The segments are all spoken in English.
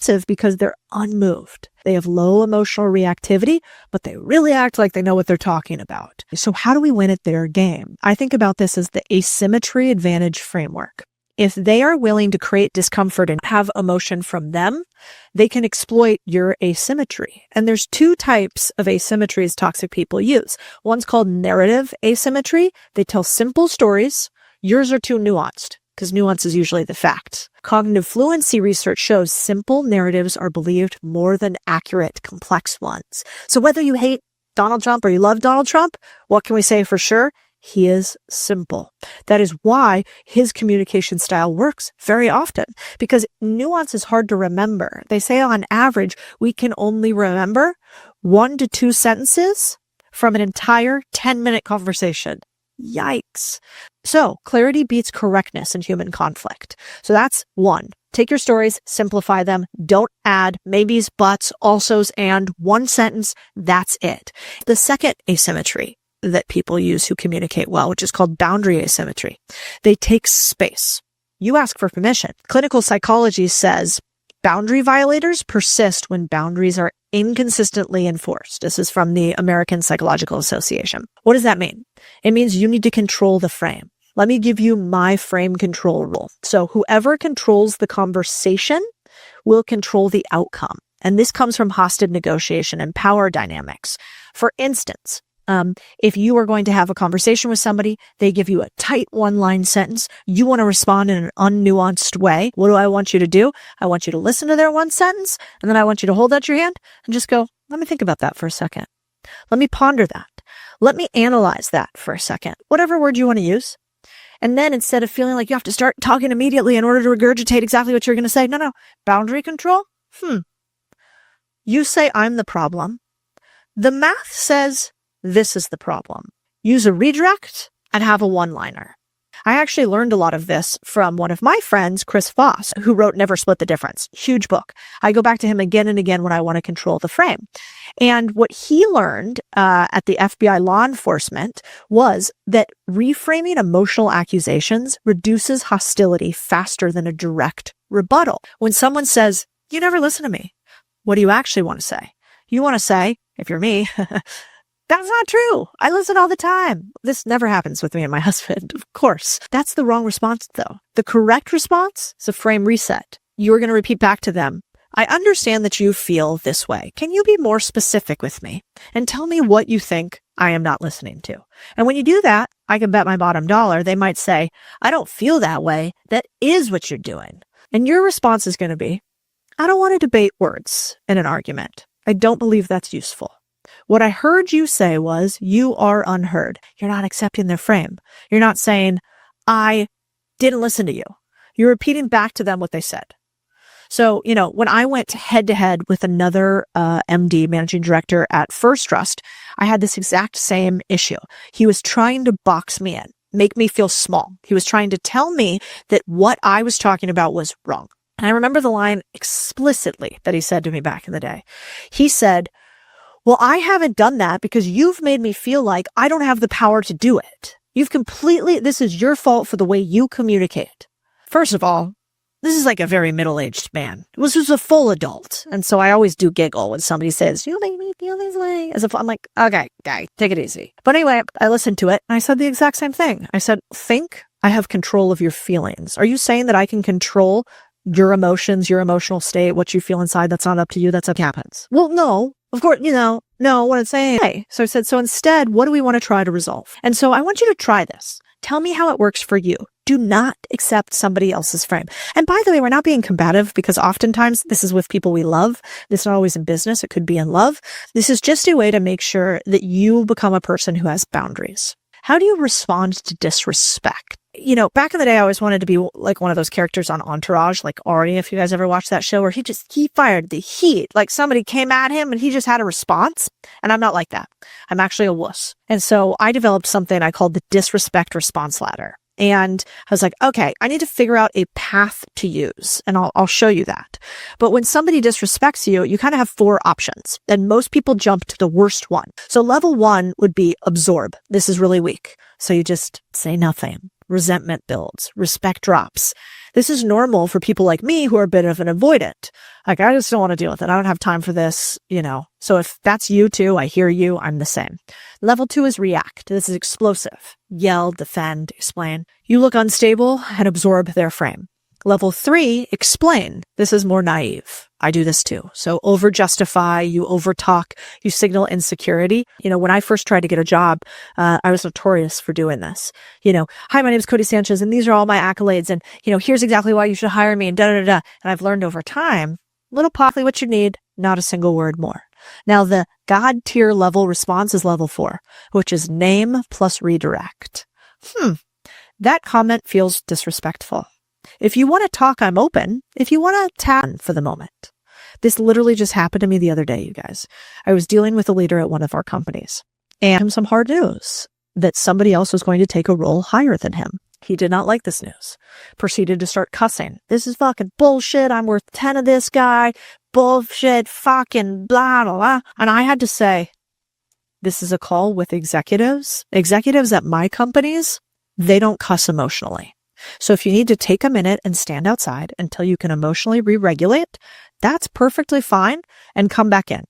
impressive because they're unmoved. They have low emotional reactivity, but they really act like they know what they're talking about. So how do we win at their game? I think about this as the asymmetry advantage framework. If they are willing to create discomfort and have emotion from them, they can exploit your asymmetry. And there's two types of asymmetries toxic people use. One's called narrative asymmetry. They tell simple stories. Yours are too nuanced, because nuance is usually the fact. Cognitive fluency research shows simple narratives are believed more than accurate, complex ones. So whether you hate Donald Trump or you love Donald Trump, what can we say for sure? He is simple. That is why his communication style works very often, because nuance is hard to remember. They say on average, we can only remember 1 to 2 sentences from an entire 10-minute conversation. Yikes. So clarity beats correctness in human conflict. So that's one. Take your stories, simplify them. Don't add maybes, buts, alsos, and one sentence. That's it. The second asymmetry that people use who communicate well, which is called boundary asymmetry. They take space. You ask for permission. Clinical psychology says boundary violators persist when boundaries are inconsistently enforced. This is from the American Psychological Association. What does that mean? It means you need to control the frame. Let me give you my frame control rule. So whoever controls the conversation will control the outcome. And this comes from hostage negotiation and power dynamics. For instance, if you are going to have a conversation with somebody, they give you a tight one-line sentence. You want to respond in an unnuanced way. What do I want you to do? I want you to listen to their one sentence, and then I want you to hold out your hand and just go, let me think about that for a second. Let me ponder that. Let me analyze that for a second. Whatever word you want to use. And then instead of feeling like you have to start talking immediately in order to regurgitate exactly what you're going to say, no. Boundary control? You say I'm the problem. The math says this is the problem. Use a redirect and have a one-liner. I actually learned a lot of this from one of my friends, Chris Voss, who wrote Never Split the Difference. Huge book. I go back to him again and again when I want to control the frame. And what he learned at the FBI law enforcement was that reframing emotional accusations reduces hostility faster than a direct rebuttal. When someone says, you never listen to me, what do you actually want to say? You want to say, if you're me, that's not true. I listen all the time. This never happens with me and my husband, of course. That's the wrong response, though. The correct response is a frame reset. You're going to repeat back to them, I understand that you feel this way. Can you be more specific with me and tell me what you think I am not listening to? And when you do that, I can bet my bottom dollar they might say, I don't feel that way. That is what you're doing. And your response is going to be, I don't want to debate words in an argument. I don't believe that's useful. What I heard you say was, you are unheard. You're not accepting their frame. You're not saying, I didn't listen to you. You're repeating back to them what they said. So, when I went head to head with another MD, managing director at First Trust, I had this exact same issue. He was trying to box me in, make me feel small. He was trying to tell me that what I was talking about was wrong. And I remember the line explicitly that he said to me back in the day. He said, well, I haven't done that because you've made me feel like I don't have the power to do it. This is your fault for the way you communicate. First of all, this is like a very middle-aged man. This was a full adult. And so I always do giggle when somebody says, you make me feel this way. As if I'm like, okay, guy, take it easy. But anyway, I listened to it and I said the exact same thing. I said, think I have control of your feelings. Are you saying that I can control your emotions, your emotional state, what you feel inside? That's not up to you. That's what happens. Well, no. Of course, no, what I'm saying. Hey. So I said, so instead, what do we want to try to resolve? And so I want you to try this. Tell me how it works for you. Do not accept somebody else's frame. And by the way, we're not being combative because oftentimes this is with people we love. This is not always in business. It could be in love. This is just a way to make sure that you become a person who has boundaries. How do you respond to disrespect? Back in the day, I always wanted to be like one of those characters on Entourage, like Ari, if you guys ever watched that show, where he fired the heat. Like somebody came at him and he just had a response. And I'm not like that. I'm actually a wuss. And so I developed something I called the disrespect response ladder. And I was like, okay, I need to figure out a path to use. And I'll show you that. But when somebody disrespects you, you kind of have 4 options. And most people jump to the worst one. So level 1 would be absorb. This is really weak. So you just say nothing. Resentment builds. Respect drops. This is normal for people like me who are a bit of an avoidant. Like, I just don't want to deal with it. I don't have time for this, So if that's you too, I hear you. I'm the same. Level 2 is react. This is explosive. Yell, defend, explain. You look unstable and absorb their frame. Level 3, explain. This is more naive. I do this too. So over-justify, you over-talk, you signal insecurity. When I first tried to get a job, I was notorious for doing this. Hi, my name is Codie Sanchez, and these are all my accolades, and, here's exactly why you should hire me, and da-da-da-da. And I've learned over time, little poppy what you need, not a single word more. Now, the God tier level response is level 4, which is name plus redirect. That comment feels disrespectful. If you want to talk, I'm open. If you want to tap for the moment. This literally just happened to me the other day, you guys. I was dealing with a leader at one of our companies and some hard news that somebody else was going to take a role higher than him. He did not like this news. Proceeded to start cussing. This is fucking bullshit. I'm worth 10 of this guy. Bullshit, fucking blah, blah, blah. And I had to say, this is a call with executives. Executives at my companies, they don't cuss emotionally. So if you need to take a minute and stand outside until you can emotionally re-regulate, that's perfectly fine and come back in.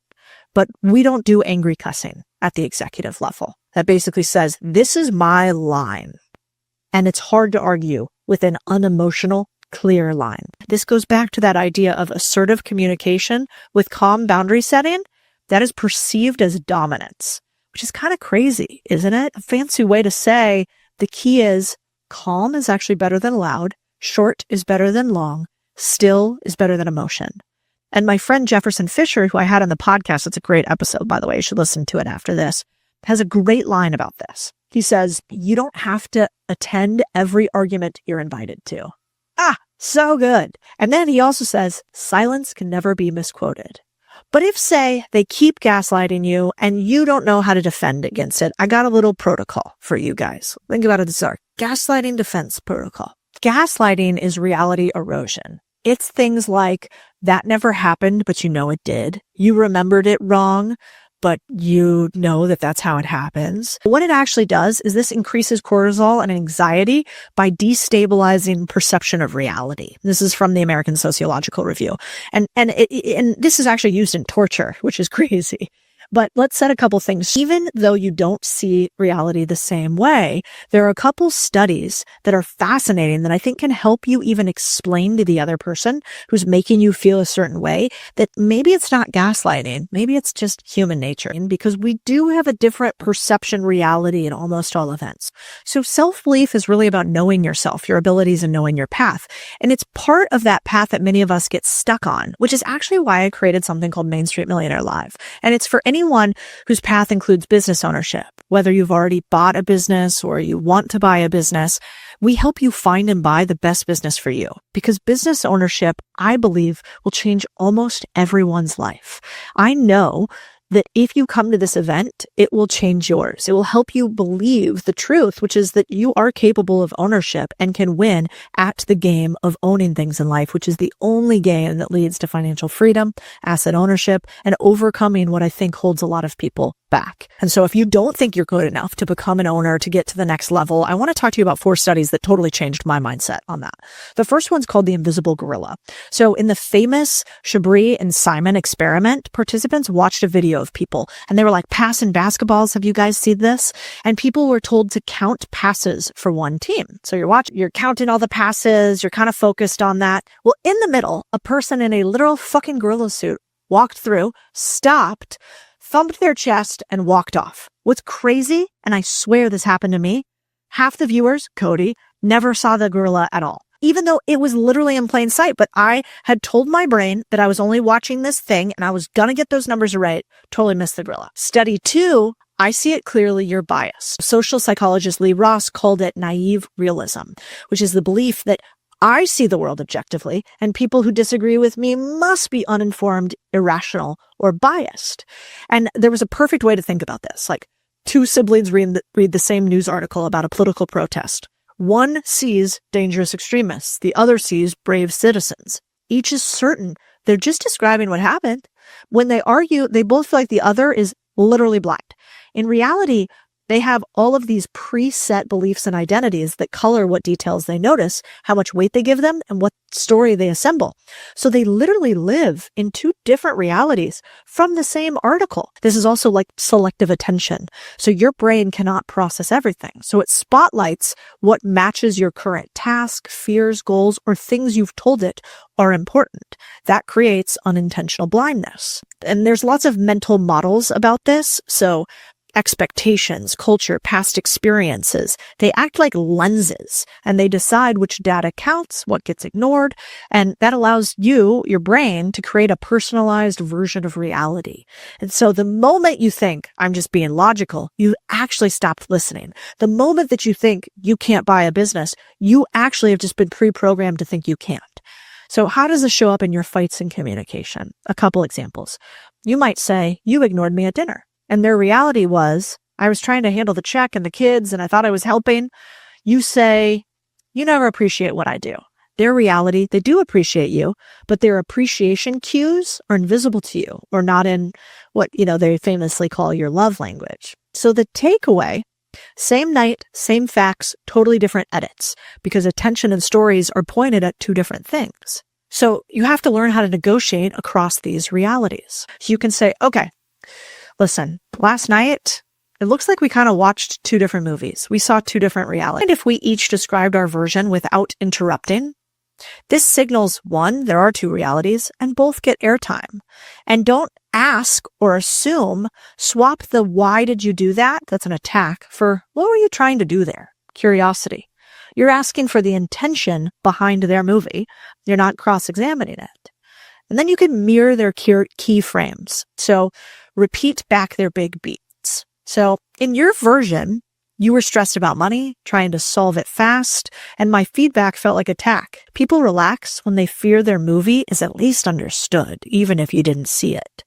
But we don't do angry cussing at the executive level. That basically says, this is my line. And it's hard to argue with an unemotional, clear line. This goes back to that idea of assertive communication with calm boundary setting that is perceived as dominance, which is kind of crazy, isn't it? A fancy way to say the key is calm is actually better than loud, short is better than long, still is better than emotion. And my friend Jefferson Fisher, who I had on the podcast, it's a great episode, by the way, you should listen to it after this, has a great line about this. He says, you don't have to attend every argument you're invited to. So good. And then he also says, silence can never be misquoted. But if, say, they keep gaslighting you and you don't know how to defend against it, I got a little protocol for you guys. Think about it as our gaslighting defense protocol. Gaslighting is reality erosion. It's things like, that never happened, but you know it did. You remembered it wrong, but you know that that's how it happens. What it actually does is this increases cortisol and anxiety by destabilizing perception of reality. This is from the American Sociological Review. And this is actually used in torture, which is crazy. But let's set a couple things. Even though you don't see reality the same way, there are a couple studies that are fascinating that I think can help you even explain to the other person who's making you feel a certain way that maybe it's not gaslighting, maybe it's just human nature, because we do have a different perception reality in almost all events. So self-belief is really about knowing yourself, your abilities, and knowing your path. And it's part of that path that many of us get stuck on, which is actually why I created something called Main Street Millionaire Live. And it's for anyone whose path includes business ownership, whether you've already bought a business or you want to buy a business. We help you find and buy the best business for you, because business ownership, I believe, will change almost everyone's life. I know that if you come to this event, it will change yours. It will help you believe the truth, which is that you are capable of ownership and can win at the game of owning things in life, which is the only game that leads to financial freedom, asset ownership, and overcoming what I think holds a lot of people back. And so if you don't think you're good enough to become an owner, to get to the next level, I want to talk to you about 4 studies that totally changed my mindset on that. The first one's called the invisible gorilla. So in the famous Chabris and Simon experiment, participants watched a video of people and they were like passing basketballs. Have you guys seen this? And people were told to count passes for one team. So you're counting all the passes. You're kind of focused on that. Well, in the middle, a person in a literal fucking gorilla suit walked through, stopped, thumped their chest, and walked off. What's crazy, and I swear this happened to me, half the viewers, Codie, never saw the gorilla at all, even though it was literally in plain sight. But I had told my brain that I was only watching this thing and I was going to get those numbers right. Totally missed the gorilla. Study 2, I see it clearly, you're biased. Social psychologist Lee Ross called it naive realism, which is the belief that I see the world objectively, and people who disagree with me must be uninformed, irrational, or biased. And there was a perfect way to think about this. Like, 2 siblings read the same news article about a political protest. One sees dangerous extremists. The other sees brave citizens. Each is certain they're just describing what happened. When they argue, they both feel like the other is literally blind. In reality, They have all of these preset beliefs and identities that color what details they notice, how much weight they give them, and what story they assemble. So they literally live in two different realities from the same article. This is also like selective attention. So your brain cannot process everything. So it spotlights what matches your current task, fears, goals, or things you've told it are important. That creates unintentional blindness. And there's lots of mental models about this. So expectations, culture, past experiences, they act like lenses and they decide which data counts, what gets ignored, and that allows you, your brain, to create a personalized version of reality. And so the moment you think, I'm just being logical, you actually stopped listening. The moment that you think you can't buy a business, you actually have just been pre-programmed to think you can't. So how does this show up in your fights and communication? A couple examples. You might say, you ignored me at dinner. And their reality was, I was trying to handle the check and the kids and I thought I was helping. You say, you never appreciate what I do. Their reality, they do appreciate you, but their appreciation cues are invisible to you or not in what, they famously call your love language. So the takeaway, same night, same facts, totally different edits because attention and stories are pointed at two different things. So you have to learn how to negotiate across these realities. So you can say, okay, listen, last night, it looks like we kind of watched two different movies. We saw two different realities. And if we each described our version without interrupting, this signals one, there are two realities, and both get airtime. And don't ask or assume, swap the why did you do that? That's an attack for what were you trying to do there? Curiosity. You're asking for the intention behind their movie. You're not cross-examining it. And then you can mirror their key frames. So repeat back their big beats. So in your version, you were stressed about money, trying to solve it fast, and my feedback felt like attack. People relax when they fear their movie is at least understood, even if you didn't see it.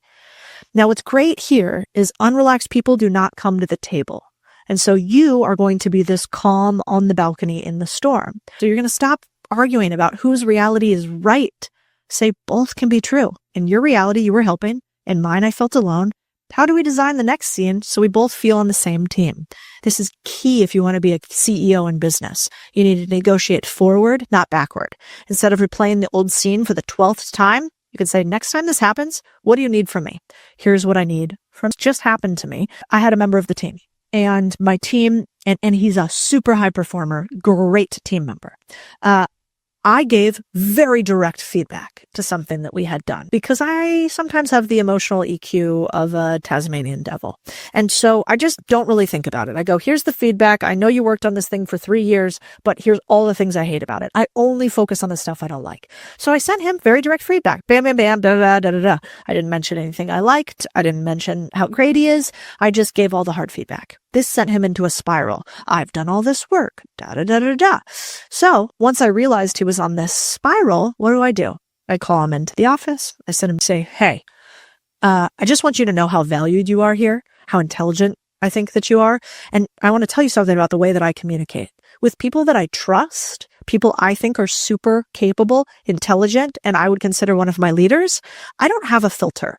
Now, what's great here is unrelaxed people do not come to the table. And so you are going to be this calm on the balcony in the storm. So you're going to stop arguing about whose reality is right. Say both can be true. In your reality, you were helping. In mine, I felt alone. How do we design the next scene so we both feel on the same team? This is key if you want to be a CEO in business. You need to negotiate forward, not backward. Instead of replaying the old scene for the 12th time, you can say, next time this happens, what do you need from me? Here's what I need from just happened to me. I had a member of the team and my team, and he's a super high performer, great team member. I gave very direct feedback to something that we had done because I sometimes have the emotional EQ of a Tasmanian devil. And so I just don't really think about it. I go, here's the feedback. I know you worked on this thing for 3 years, but here's all the things I hate about it. I only focus on the stuff I don't like. So I sent him very direct feedback. Bam, bam, bam, da, da, da, da, da. I didn't mention anything I liked. I didn't mention how great he is. I just gave all the hard feedback. This sent him into a spiral. I've done all this work, da, da, da, da, da. So once I realized he was on this spiral, what do? I call him into the office. I send him to say, hey, I just want you to know how valued you are here, how intelligent I think that you are. And I want to tell you something about the way that I communicate. With people that I trust, people I think are super capable, intelligent, and I would consider one of my leaders, I don't have a filter.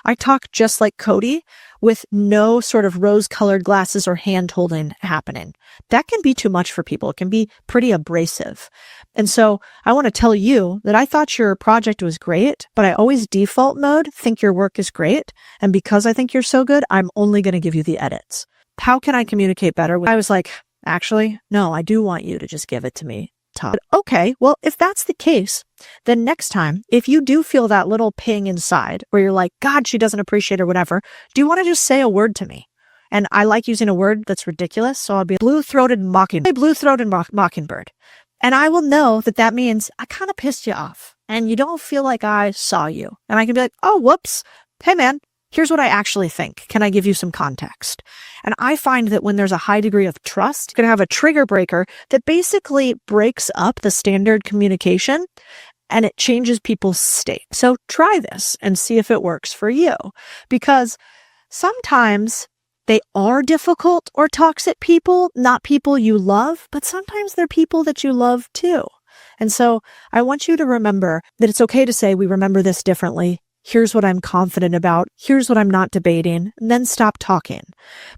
I talk just like Codie with no sort of rose-colored glasses or hand-holding happening. That can be too much for people. It can be pretty abrasive. And so I want to tell you that I thought your project was great, but I always default mode think your work is great. And because I think you're so good, I'm only going to give you the edits. How can I communicate better? I was like, actually, no, I do want you to just give it to me. Okay, well, if that's the case, then next time, if you do feel that little ping inside where you're like, God, she doesn't appreciate or whatever, do you want to just say a word to me? And I like using a word that's ridiculous, so I'll be blue-throated mockingbird. And I will know that that means I kind of pissed you off and you don't feel like I saw you. And I can be like, oh, whoops. Hey, man. Here's what I actually think. Can I give you some context? And I find that when there's a high degree of trust, you can have a trigger breaker that basically breaks up the standard communication and it changes people's state. So try this and see if it works for you. Because sometimes they are difficult or toxic people, not people you love, but sometimes they're people that you love too. And so I want you to remember that it's okay to say we remember this differently. Here's what I'm confident about. Here's what I'm not debating. And then stop talking.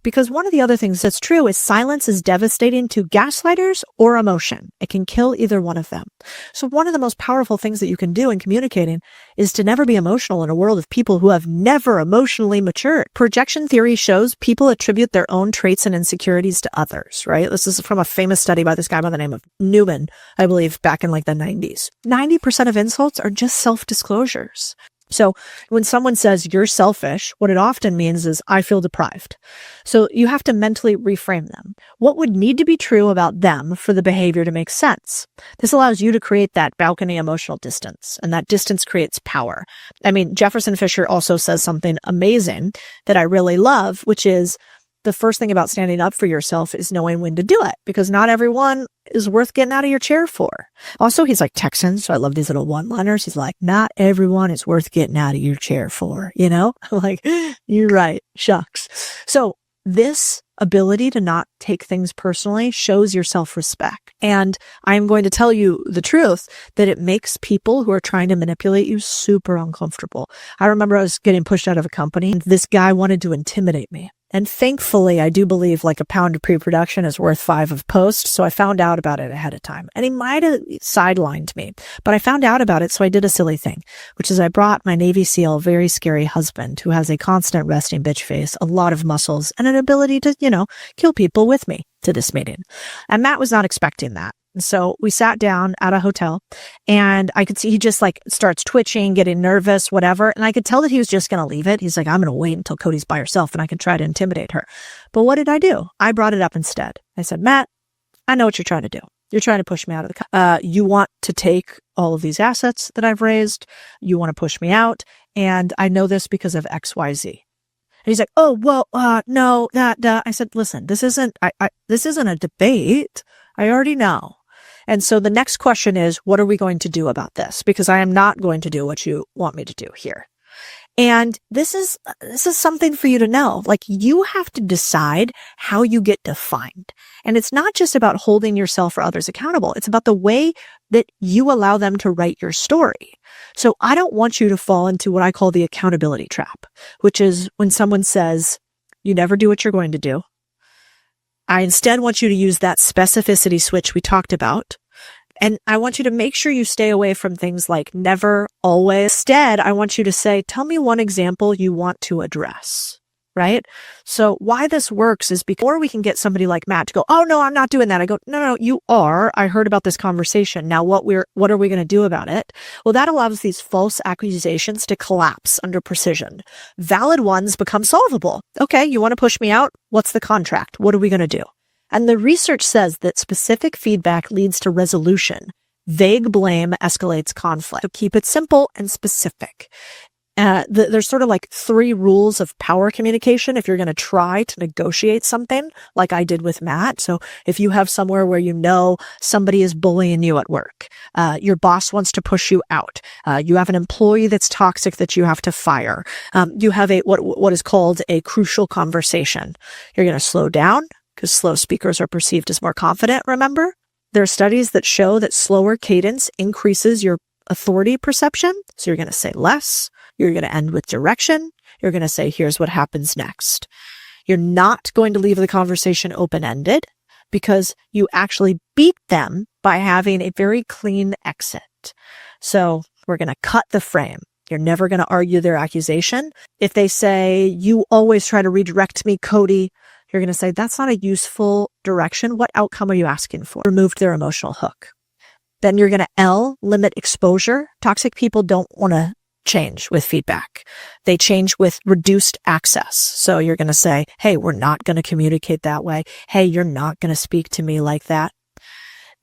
Because one of the other things that's true is silence is devastating to gaslighters or emotion. It can kill either one of them. So one of the most powerful things that you can do in communicating is to never be emotional in a world of people who have never emotionally matured. Projection theory shows people attribute their own traits and insecurities to others, right? This is from a famous study by this guy by the name of Newman, I believe, back in like the 90s. 90% of insults are just self-disclosures. So when someone says you're selfish, what it often means is I feel deprived. So you have to mentally reframe them. What would need to be true about them for the behavior to make sense? This allows you to create that balcony emotional distance, and that distance creates power. I mean, Jefferson Fisher also says something amazing that I really love, which is the first thing about standing up for yourself is knowing when to do it, because not everyone is worth getting out of your chair for. Also, he's like Texan, so I love these little one-liners. He's like, not everyone is worth getting out of your chair for, you know? Like, you're right. Shucks. So this ability to not take things personally shows your self-respect. And I'm going to tell you the truth that it makes people who are trying to manipulate you super uncomfortable. I remember I was getting pushed out of a company and this guy wanted to intimidate me. And thankfully, I do believe like a pound of pre-production is worth 5 of post. So I found out about it ahead of time. And he might have sidelined me, but I found out about it. So I did a silly thing, which is I brought my Navy SEAL, very scary husband who has a constant resting bitch face, a lot of muscles, and an ability to, kill people with me to this meeting. And Matt was not expecting that. And so we sat down at a hotel and I could see he just like starts twitching, getting nervous, whatever. And I could tell that he was just going to leave it. He's like, I'm going to wait until Codie's by herself and I can try to intimidate her. But what did I do? I brought it up instead. I said, Matt, I know what you're trying to do. You're trying to push me out of the you want to take all of these assets that I've raised. You want to push me out. And I know this because of XYZ. And he's like, oh, well, no, I said, listen, this isn't a debate. I already know. And so the next question is, what are we going to do about this? Because I am not going to do what you want me to do here. And this is something for you to know. Like, you have to decide how you get defined. And it's not just about holding yourself or others accountable. It's about the way that you allow them to write your story. So I don't want you to fall into what I call the accountability trap, which is when someone says, you never do what you're going to do. I instead want you to use that specificity switch we talked about. And I want you to make sure you stay away from things like never, always. Instead, I want you to say, tell me one example you want to address, right? So why this works is because, or we can get somebody like Matt to go, oh, no, I'm not doing that. I go, no, you are. I heard about this conversation. Now what are we going to do about it? Well, that allows these false accusations to collapse under precision. Valid ones become solvable. Okay, you want to push me out? What's the contract? What are we going to do? And the research says that specific feedback leads to resolution. Vague blame escalates conflict. So keep it simple and specific. There's sort of like 3 rules of power communication if you're going to try to negotiate something like I did with Matt. So if you have somewhere where somebody is bullying you at work, your boss wants to push you out, you have an employee that's toxic that you have to fire, you have what is called a crucial conversation. You're going to slow down because slow speakers are perceived as more confident, remember? There are studies that show that slower cadence increases your authority perception. So you're going to say less. You're going to end with direction. You're going to say, here's what happens next. You're not going to leave the conversation open-ended because you actually beat them by having a very clean exit. So we're going to cut the frame. You're never going to argue their accusation. If they say, you always try to redirect me, Codie, you're going to say, that's not a useful direction. What outcome are you asking for? Removed their emotional hook. Then you're going to limit exposure. Toxic people don't want to change with feedback. They change with reduced access. So you're going to say, hey, we're not going to communicate that way. Hey, you're not going to speak to me like that.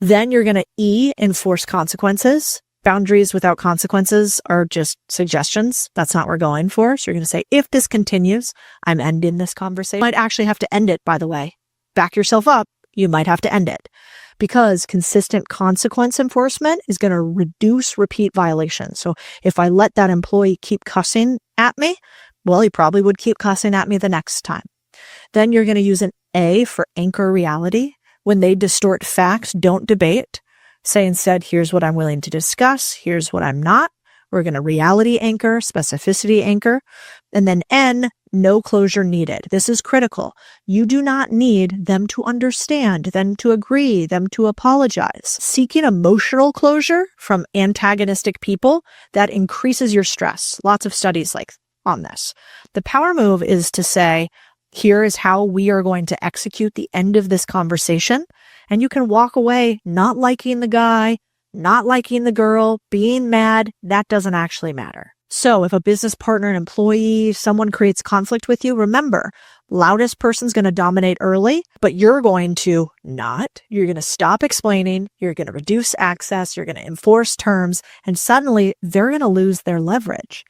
Then you're going to enforce consequences. Boundaries without consequences are just suggestions. That's not what we're going for. So you're going to say, if this continues, I'm ending this conversation. You might actually have to end it, by the way. Back yourself up. You might have to end it because consistent consequence enforcement is going to reduce repeat violations. So if I let that employee keep cussing at me, well, he probably would keep cussing at me the next time. Then you're going to use an A for anchor reality. When they distort facts, don't debate. Say instead, here's what I'm willing to discuss. Here's what I'm not. We're going to reality anchor, specificity anchor. And then N, no closure needed. This is critical. You do not need them to understand, them to agree, them to apologize. Seeking emotional closure from antagonistic people, that increases your stress. Lots of studies on this. The power move is to say, here is how we are going to execute the end of this conversation. And you can walk away not liking the guy, not liking the girl, being mad. That doesn't actually matter. So if a business partner, an employee, someone creates conflict with you, remember, loudest person's going to dominate early, but you're going to not. You're going to stop explaining. You're going to reduce access. You're going to enforce terms. And suddenly they're going to lose their leverage.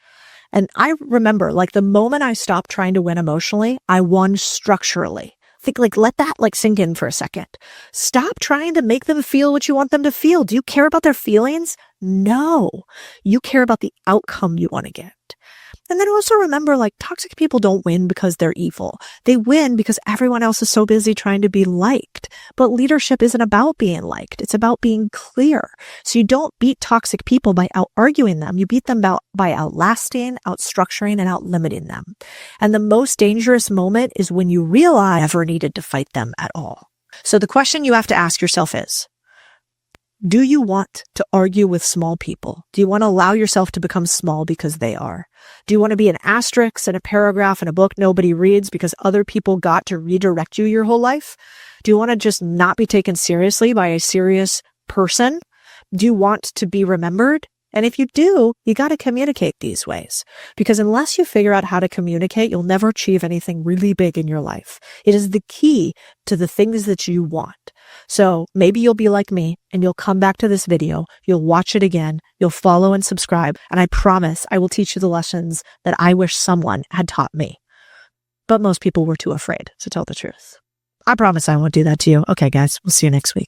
And I remember, the moment I stopped trying to win emotionally, I won structurally. Think, let that sink in for a second. Stop trying to make them feel what you want them to feel. Do you care about their feelings? No. You care about the outcome you want to get. And then also remember, toxic people don't win because they're evil. They win because everyone else is so busy trying to be liked. But leadership isn't about being liked. It's about being clear. So you don't beat toxic people by out-arguing them. You beat them by outlasting, out-structuring, and out-limiting them. And the most dangerous moment is when you realize you never needed to fight them at all. So the question you have to ask yourself is, do you want to argue with small people? Do you want to allow yourself to become small because they are? Do you want to be an asterisk in a paragraph in a book nobody reads because other people got to redirect you your whole life? Do you want to just not be taken seriously by a serious person? Do you want to be remembered? And if you do, you got to communicate these ways, because unless you figure out how to communicate, you'll never achieve anything really big in your life. It is the key to the things that you want. So maybe you'll be like me and you'll come back to this video, you'll watch it again, you'll follow and subscribe, and I promise I will teach you the lessons that I wish someone had taught me. But most people were too afraid to tell the truth. I promise I won't do that to you. Okay, guys, we'll see you next week.